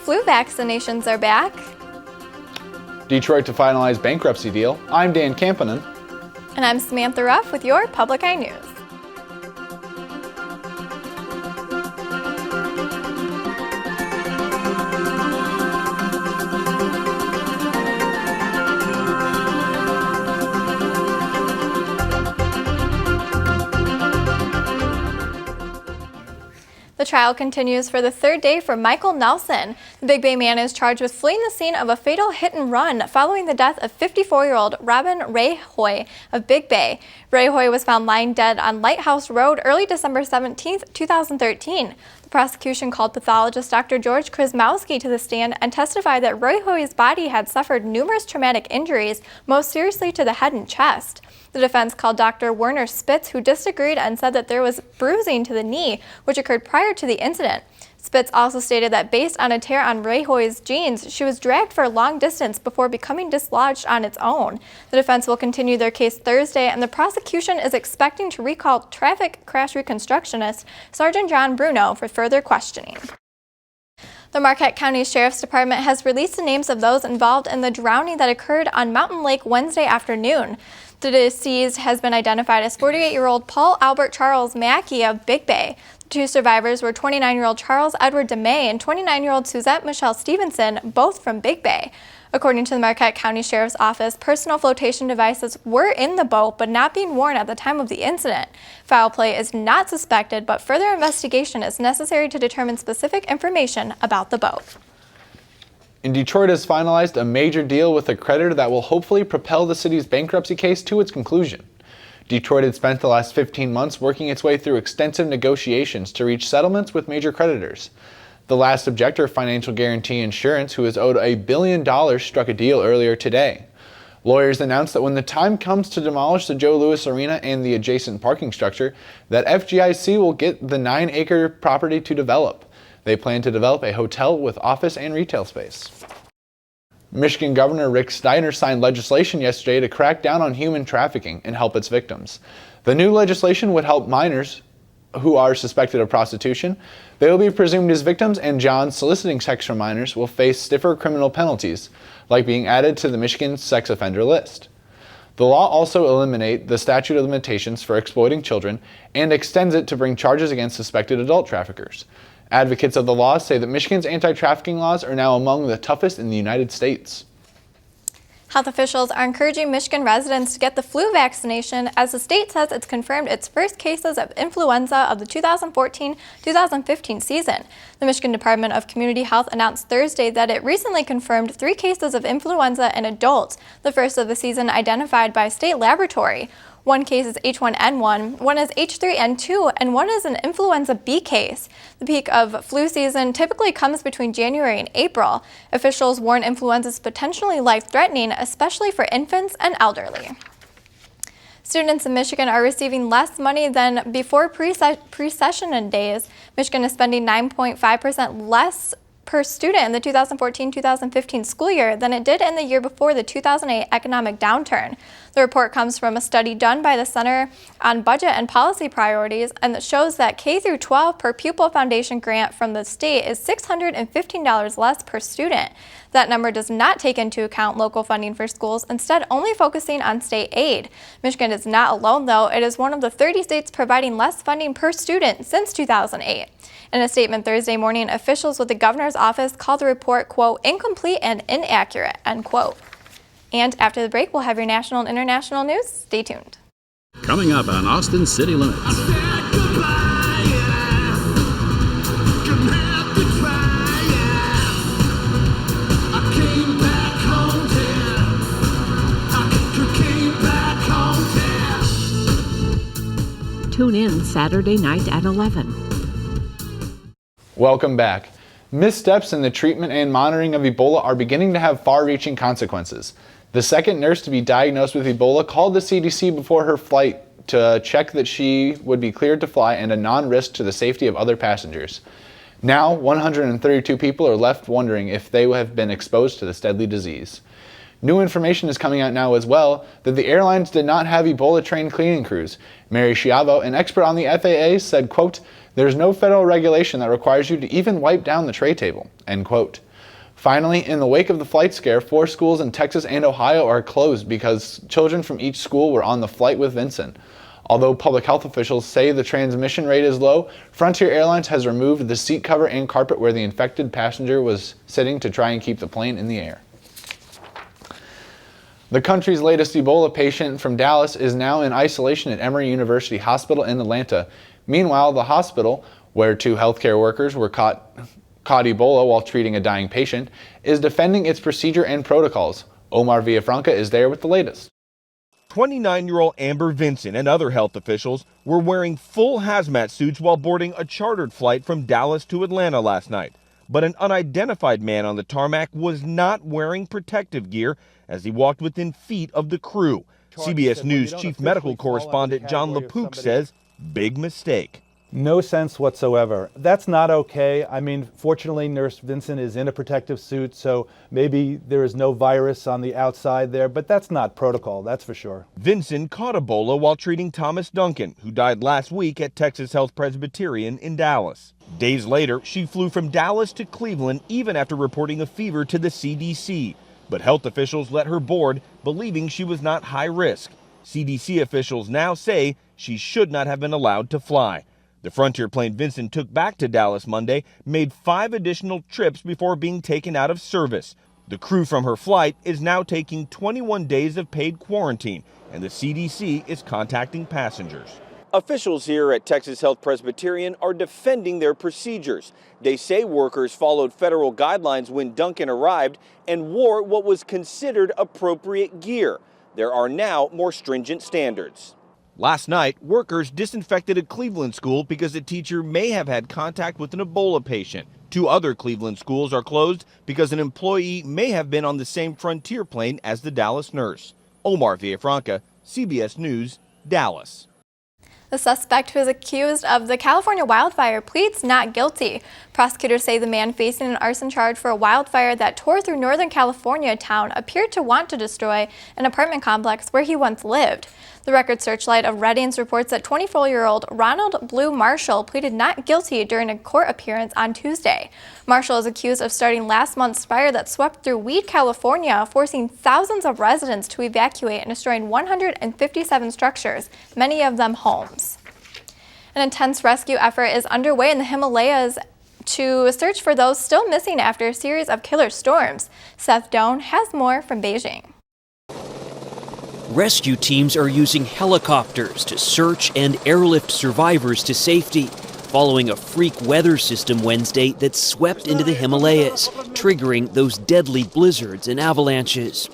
flu vaccinations are back. Detroit to finalize bankruptcy deal. I'm Dan Kampanen. And I'm Samantha Ruff with your Public Eye News. The trial continues for the third day for Michael Nelson. The Big Bay man is charged with fleeing the scene of a fatal hit-and-run following the death of 54-year-old Robin Rayhoy of Big Bay. Rayhoy was found lying dead on Lighthouse Road early December 17, 2013. The prosecution called pathologist Dr. George Krasmowski to the stand and testified that Rayhoy's body had suffered numerous traumatic injuries, most seriously to the head and chest. The defense called Dr. Werner Spitz, who disagreed and said that there was bruising to the knee, which occurred prior to the incident. Spitz also stated that based on a tear on Rayhoy's jeans, she was dragged for a long distance before becoming dislodged on its own. The defense will continue their case Thursday, and the prosecution is expecting to recall traffic crash reconstructionist Sergeant John Bruno for further questioning. The Marquette County Sheriff's Department has released the names of those involved in the drowning that occurred on Mountain Lake Wednesday afternoon. The deceased has been identified as 48-year-old Paul Albert Charles Mackey of Big Bay. The two survivors were 29-year-old Charles Edward DeMay and 29-year-old Suzette Michelle Stevenson, both from Big Bay. According to the Marquette County Sheriff's Office, personal flotation devices were in the boat but not being worn at the time of the incident. Foul play is not suspected, but further investigation is necessary to determine specific information about the boat. And Detroit has finalized a major deal with a creditor that will hopefully propel the city's bankruptcy case to its conclusion. Detroit had spent the last 15 months working its way through extensive negotiations to reach settlements with major creditors. The last objector, Financial Guarantee Insurance, who is owed $1 billion, struck a deal earlier today. Lawyers announced that when the time comes to demolish the Joe Louis Arena and the adjacent parking structure, that FGIC will get the 9-acre property to develop. They plan to develop a hotel with office and retail space. Michigan Governor Rick Steiner signed legislation yesterday to crack down on human trafficking and help its victims. The new legislation would help minors who are suspected of prostitution. They will be presumed as victims, and John soliciting sex from minors will face stiffer criminal penalties, like being added to the Michigan sex offender list. The law also eliminates the statute of limitations for exploiting children and extends it to bring charges against suspected adult traffickers. Advocates of the law say that Michigan's anti-trafficking laws are now among the toughest in the United States. Health officials are encouraging Michigan residents to get the flu vaccination as the state says it's confirmed its first cases of influenza of the 2014-2015 season. The Michigan Department of Community Health announced Thursday that it recently confirmed 3 cases of influenza in adults, the first of the season identified by a state laboratory. 1 case is H1N1, 1 is H3N2, and 1 is an influenza B case. The peak of flu season typically comes between January and April. Officials warn influenza is potentially life-threatening, especially for infants and elderly. Students in Michigan are receiving less money than before pre-session days. Michigan is spending 9.5% less per student in the 2014-2015 school year than it did in the year before the 2008 economic downturn. The report comes from a study done by the Center on Budget and Policy Priorities, and it shows that K-12 per pupil foundation grant from the state is $615 less per student. That number does not take into account local funding for schools, instead only focusing on state aid. Michigan is not alone, though. It is one of the 30 states providing less funding per student since 2008. In a statement Thursday morning, officials with the governor's office called the report, quote, incomplete and inaccurate, end quote. And after the break, we'll have your national and international news. Stay tuned. Coming up on Austin City Limits. Tune in Saturday night at 11. Welcome back. Missteps in the treatment and monitoring of Ebola are beginning to have far-reaching consequences. The second nurse to be diagnosed with Ebola called the CDC before her flight to check that she would be cleared to fly and a non-risk to the safety of other passengers. Now, 132 people are left wondering if they have been exposed to this deadly disease. New information is coming out now as well that the airlines did not have Ebola-trained cleaning crews. Mary Schiavo, an expert on the FAA, said, quote, "There's no federal regulation that requires you to even wipe down the tray table," end quote. Finally, in the wake of the flight scare, 4 schools in Texas and Ohio are closed because children from each school were on the flight with Vincent. Although public health officials say the transmission rate is low, Frontier Airlines has removed the seat cover and carpet where the infected passenger was sitting to try and keep the plane in the air. The country's latest Ebola patient from Dallas is now in isolation at Emory University Hospital in Atlanta. Meanwhile, the hospital, where 2 healthcare workers were caught Ebola while treating a dying patient, is defending its procedure and protocols. Omar Villafranca is there with the latest. 29-year-old Amber Vincent and other health officials were wearing full hazmat suits while boarding a chartered flight from Dallas to Atlanta last night. But an unidentified man on the tarmac was not wearing protective gear as he walked within feet of the crew. CBS News chief medical correspondent John LaPook says, big mistake. No sense whatsoever. That's not okay. I mean, fortunately, Nurse Vincent is in a protective suit, so maybe there is no virus on the outside there, but that's not protocol, that's for sure. Vincent caught Ebola while treating Thomas Duncan, who died last week at Texas Health Presbyterian in Dallas. Days later, she flew from Dallas to Cleveland even after reporting a fever to the CDC. But health officials let her board, believing she was not high risk. CDC officials now say she should not have been allowed to fly. The Frontier plane Vincent took back to Dallas Monday made 5 additional trips before being taken out of service. The crew from her flight is now taking 21 days of paid quarantine, and the CDC is contacting passengers. Officials here at Texas Health Presbyterian are defending their procedures. They say workers followed federal guidelines when Duncan arrived and wore what was considered appropriate gear. There are now more stringent standards. Last night, workers disinfected a Cleveland school because a teacher may have had contact with an Ebola patient. 2 other Cleveland schools are closed because an employee may have been on the same Frontier plane as the Dallas nurse. Omar Villafranca, CBS News, Dallas. The suspect who is accused of the California wildfire pleads not guilty. Prosecutors say the man facing an arson charge for a wildfire that tore through Northern California town appeared to want to destroy an apartment complex where he once lived. The Record Searchlight of Reddings reports that 24-year-old Ronald Blue Marshall pleaded not guilty during a court appearance on Tuesday. Marshall is accused of starting last month's fire that swept through Weed, California, forcing thousands of residents to evacuate and destroying 157 structures, many of them homes. An intense rescue effort is underway in the Himalayas to search for those still missing after a series of killer storms. Seth Doan has more from Beijing. Rescue teams are using helicopters to search and airlift survivors to safety, following a freak weather system Wednesday that swept into the Himalayas, triggering those deadly blizzards and avalanches.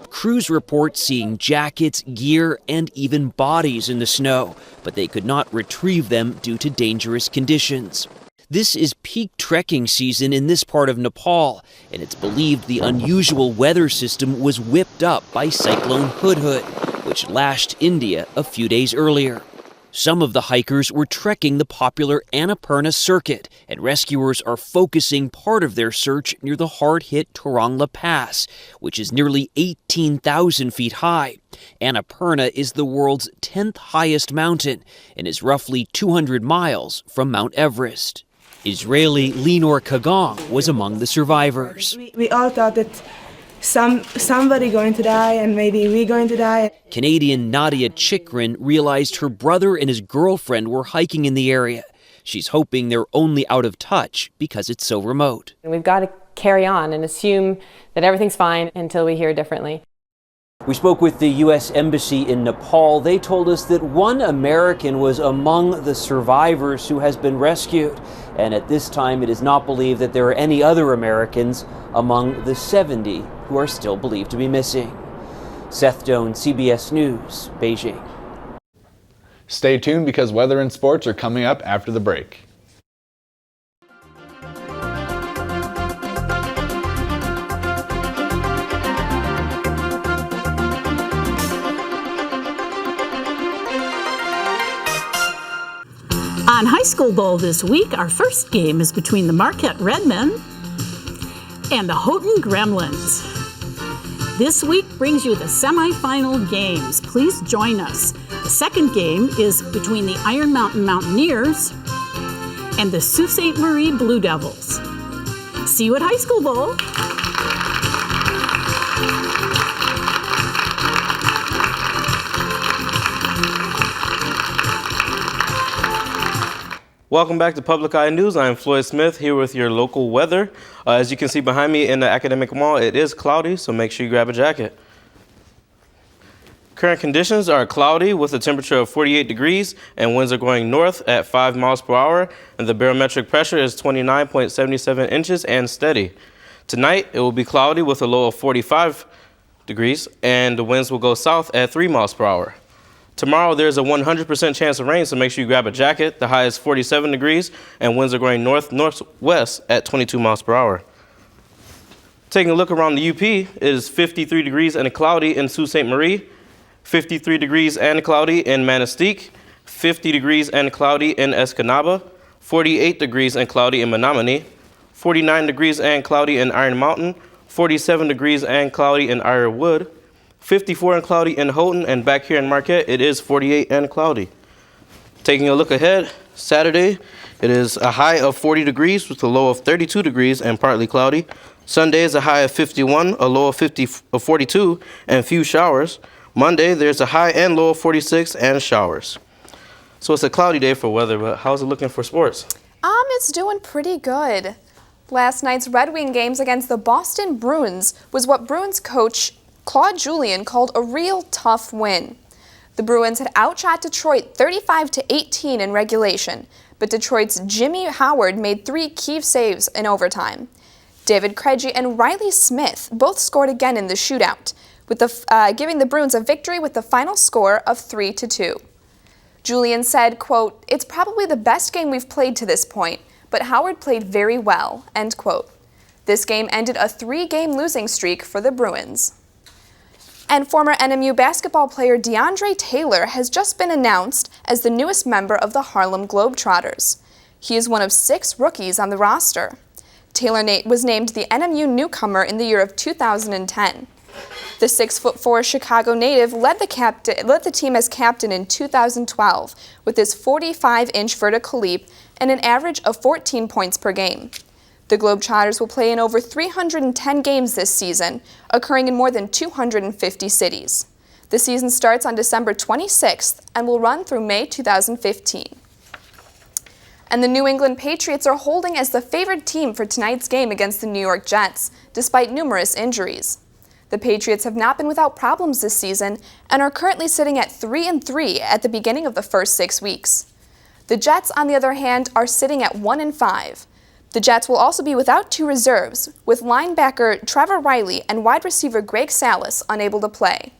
Crews report seeing jackets, gear, and even bodies in the snow, but they could not retrieve them due to dangerous conditions. This is peak trekking season in this part of Nepal, and it's believed the unusual weather system was whipped up by Cyclone Hudhud, which lashed India a few days earlier. Some of the hikers were trekking the popular Annapurna circuit, and rescuers are focusing part of their search near the hard-hit Turangla Pass, which is nearly 18,000 feet high. Annapurna is the world's 10th highest mountain and is roughly 200 miles from Mount Everest. Israeli Lenore Kagang was among the survivors. We all thought that somebody going to die and maybe we going to die. Canadian Nadia Chikrin realized her brother and his girlfriend were hiking in the area. She's hoping they're only out of touch because it's so remote. We've got to carry on and assume that everything's fine until we hear differently. We spoke with the U.S. Embassy in Nepal. They told us that one American was among the survivors who has been rescued. And at this time, it is not believed that there are any other Americans among the 70 who are still believed to be missing. Seth Doan, CBS News, Beijing. Stay tuned because weather and sports are coming up after the break. On High School Bowl this week, our first game is between the Marquette Redmen and the Houghton Gremlins. This week brings you the semifinal games. Please join us. The second game is between the Iron Mountain Mountaineers and the Sault Ste. Marie Blue Devils. See you at High School Bowl. Welcome back to Public Eye News. I'm Floyd Smith here with your local weather. As you can see behind me in the Academic Mall, it is cloudy, so make sure you grab a jacket. Current conditions are cloudy with a temperature of 48 degrees and winds are going north at 5 miles per hour, and the barometric pressure is 29.77 inches and steady. Tonight, it will be cloudy with a low of 45 degrees and the winds will go south at 3 miles per hour. Tomorrow, there's a 100% chance of rain, so make sure you grab a jacket. The high is 47 degrees, and winds are going north-northwest at 22 miles per hour. Taking a look around the UP, it is 53 degrees and cloudy in Sault Ste. Marie, 53 degrees and cloudy in Manistee, 50 degrees and cloudy in Escanaba, 48 degrees and cloudy in Menominee, 49 degrees and cloudy in Iron Mountain, 47 degrees and cloudy in Ironwood, 54 and cloudy in Houghton, and back here in Marquette, it is 48 and cloudy. Taking a look ahead, Saturday, it is a high of 40 degrees with a low of 32 degrees and partly cloudy. Sunday is a high of 51, a low of 42, and few showers. Monday, there's a high and low of 46 and showers. So it's a cloudy day for weather, but how's it looking for sports? It's doing pretty good. Last night's Red Wing games against the Boston Bruins was what Bruins coach Claude Julien called a real tough win. The Bruins had outshot Detroit 35-18 in regulation, but Detroit's Jimmy Howard made 3 key saves in overtime. David Krejci and Riley Smith both scored again in the shootout, with giving the Bruins a victory with the final score of 3-2. Julien said, quote, "It's probably the best game we've played to this point, but Howard played very well," end quote. This game ended a 3-game losing streak for the Bruins. And former NMU basketball player DeAndre Taylor has just been announced as the newest member of the Harlem Globetrotters. He is one of 6 rookies on the roster. Taylor was named the NMU newcomer in the year of 2010. The 6'4" Chicago native led the team as captain in 2012 with his 45-inch vertical leap and an average of 14 points per game. The Globetrotters will play in over 310 games this season, occurring in more than 250 cities. The season starts on December 26th and will run through May 2015. And the New England Patriots are holding as the favored team for tonight's game against the New York Jets, despite numerous injuries. The Patriots have not been without problems this season and are currently sitting at 3-3 at the beginning of the first 6 weeks. The Jets, on the other hand, are sitting at 1-5. The Jets will also be without 2 reserves, with linebacker Trevor Riley and wide receiver Greg Salas unable to play.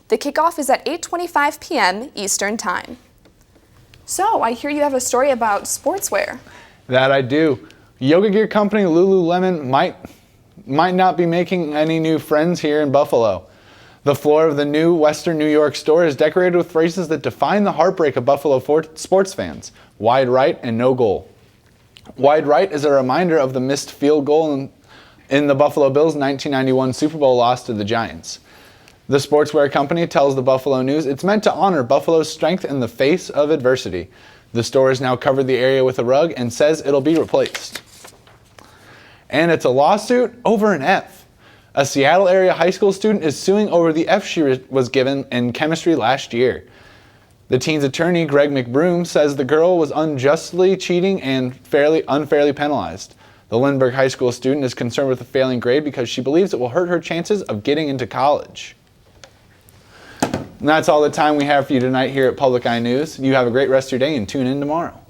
The kickoff is at 8:25 p.m. Eastern Time. So, I hear you have a story about sportswear. That I do. Yoga gear company Lululemon might not be making any new friends here in Buffalo. The floor of the new Western New York store is decorated with phrases that define the heartbreak of Buffalo sports fans: wide right and no goal. Wide right is a reminder of the missed field goal in the Buffalo Bills' 1991 Super Bowl loss to the Giants. The sportswear company tells the Buffalo News it's meant to honor Buffalo's strength in the face of adversity. The store has now covered the area with a rug and says it'll be replaced. And it's a lawsuit over an F. A Seattle area high school student is suing over the F she was given in chemistry last year. The teen's attorney, Greg McBroom, says the girl was unjustly cheating and unfairly penalized. The Lindbergh High School student is concerned with the failing grade because she believes it will hurt her chances of getting into college. And that's all the time we have for you tonight here at Public Eye News. You have a great rest of your day and tune in tomorrow.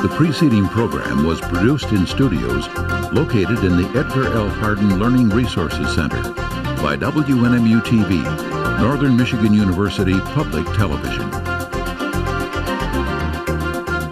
The preceding program was produced in studios located in the Edgar L. Hardin Learning Resources Center by WNMU-TV, Northern Michigan University Public Television.